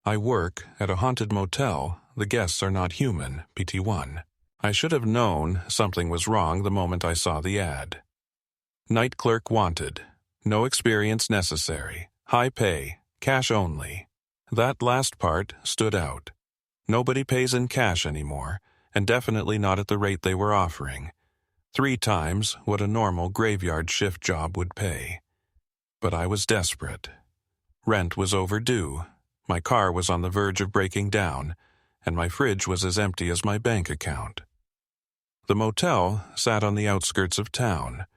I work at a haunted motel. The guests are not human, PT1. I should have known something was wrong the moment I saw the ad. Night clerk wanted. No experience necessary. High pay. Cash only. That last part stood out. Nobody pays in cash anymore, and definitely not at the rate they were offering. 3 times what a normal graveyard shift job would pay. But I was desperate. Rent was overdue. My car was on the verge of breaking down, and my fridge was as empty as my bank account. The motel sat on the outskirts of town,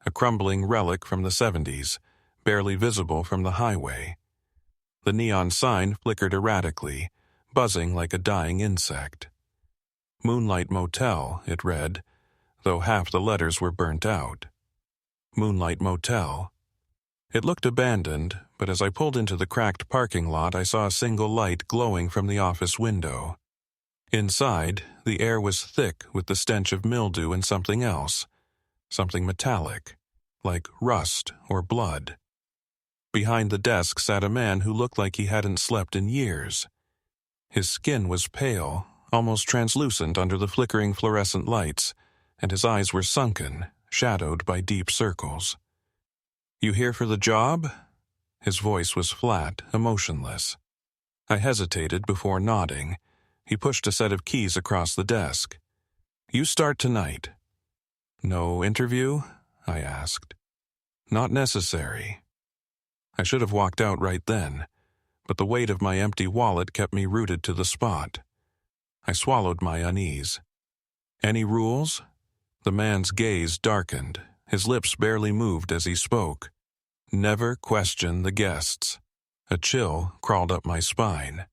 a crumbling relic from the 70s, barely visible from the highway. The neon sign flickered erratically, buzzing like a dying insect. Moonlight Motel, it read, though half the letters were burnt out. Moonlight Motel. It looked abandoned, but as I pulled into the cracked parking lot, I saw a single light glowing from the office window. Inside, the air was thick with the stench of mildew and something else, something metallic, like rust or blood. Behind the desk sat a man who looked like he hadn't slept in years. His skin was pale, almost translucent under the flickering fluorescent lights, and his eyes were sunken, shadowed by deep circles. "You here for the job?" His voice was flat, emotionless. I hesitated before nodding. He pushed a set of keys across the desk. "You start tonight." "No interview?" I asked. "Not necessary." I should have walked out right then, but the weight of my empty wallet kept me rooted to the spot. I swallowed my unease. "Any rules?" The man's gaze darkened. His lips barely moved as he spoke. "Never question the guests." A chill crawled up my spine.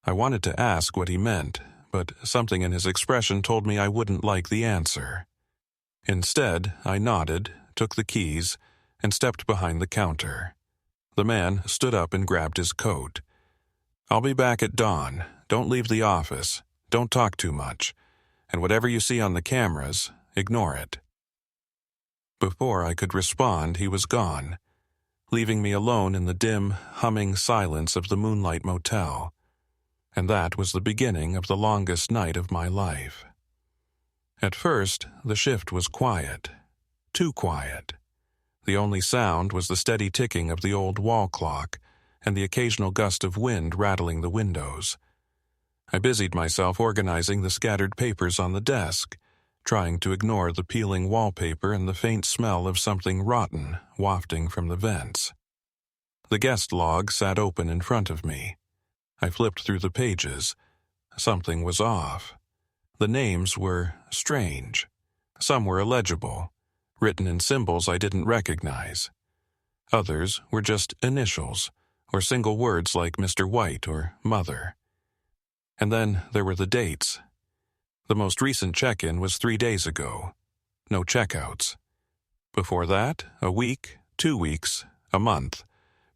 I wanted to ask what he meant, but something in his expression told me I wouldn't like the answer. Instead, I nodded, took the keys, and stepped behind the counter. The man stood up and grabbed his coat. "I'll be back at dawn. Don't leave the office. Don't talk too much. And whatever you see on the cameras, ignore it." Before I could respond, he was gone, leaving me alone in the dim, humming silence of the Moonlight Motel. And that was the beginning of the longest night of my life. At first, the shift was quiet. Too quiet. The only sound was the steady ticking of the old wall clock and the occasional gust of wind rattling the windows. I busied myself organizing the scattered papers on the desk, trying to ignore the peeling wallpaper and the faint smell of something rotten wafting from the vents. The guest log sat open in front of me. I flipped through the pages. Something was off. The names were strange. Some were illegible, written in symbols I didn't recognize. Others were just initials, or single words like Mr. White or Mother. And then there were the dates. The most recent check-in was 3 days ago. No checkouts. Before that, a week, 2 weeks, a month.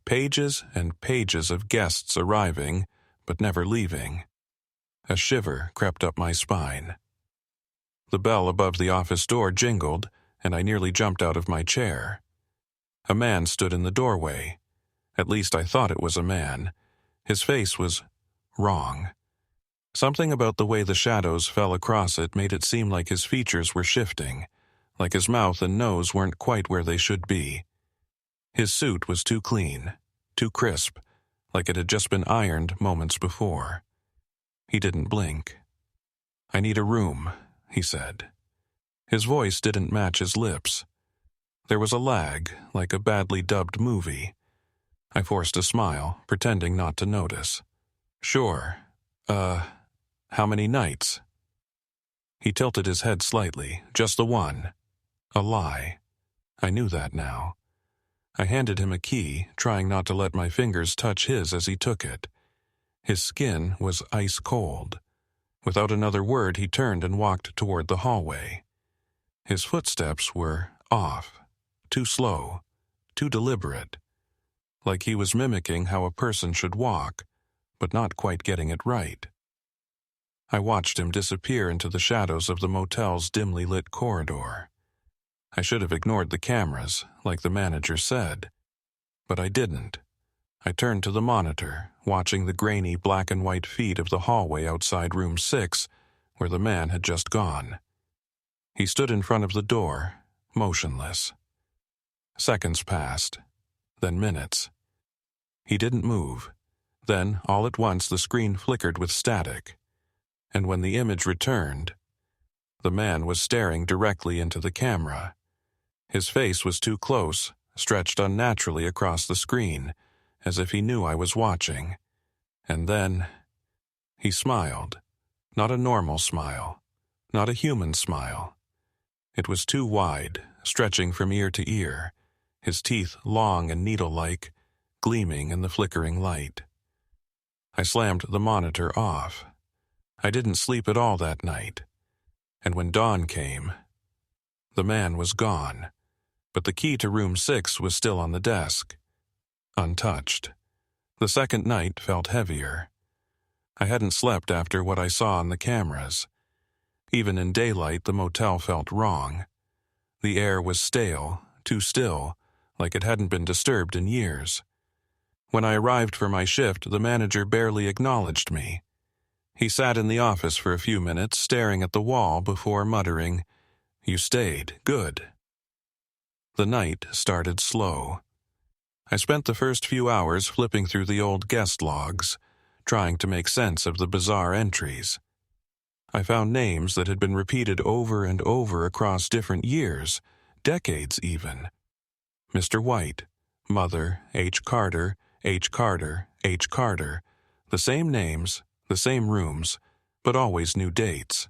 Pages and pages of guests arriving, but never leaving. A shiver crept up my spine. The bell above the office door jingled, and I nearly jumped out of my chair. A man stood in the doorway. At least I thought it was a man. His face was wrong. Something about the way the shadows fell across it made it seem like his features were shifting, like his mouth and nose weren't quite where they should be. His suit was too clean, too crisp, like it had just been ironed moments before. He didn't blink. "I need a room," he said. His voice didn't match his lips. There was a lag, like a badly dubbed movie. I forced a smile, pretending not to notice. "Sure. How many nights?" He tilted his head slightly, just the one. A lie. I knew that now. I handed him a key, trying not to let my fingers touch his as he took it. His skin was ice cold. Without another word, he turned and walked toward the hallway. His footsteps were off, too slow, too deliberate, like he was mimicking how a person should walk, but not quite getting it right. I watched him disappear into the shadows of the motel's dimly lit corridor. I should have ignored the cameras, like the manager said, but I didn't. I turned to the monitor, watching the grainy black and white feet of the hallway outside room 6, where the man had just gone. He stood in front of the door, motionless. Seconds passed, then minutes. He didn't move. Then, all at once, the screen flickered with static. And when the image returned, the man was staring directly into the camera. His face was too close, stretched unnaturally across the screen, as if he knew I was watching. And then, he smiled. Not a normal smile. Not a human smile. It was too wide, stretching from ear to ear, his teeth long and needle-like, gleaming in the flickering light. I slammed the monitor off. I didn't sleep at all that night. And when dawn came, the man was gone, but the key to room 6 was still on the desk, untouched. The second night felt heavier. I hadn't slept after what I saw on the cameras. Even in daylight, the motel felt wrong. The air was stale, too still, like it hadn't been disturbed in years. When I arrived for my shift, the manager barely acknowledged me. He sat in the office for a few minutes, staring at the wall before muttering, "You stayed. Good." The night started slow. I spent the first few hours flipping through the old guest logs, trying to make sense of the bizarre entries. I found names that had been repeated over and over across different years, decades even. Mr. White, Mother, H. Carter, H. Carter, H. Carter. The same names, the same rooms, but always new dates.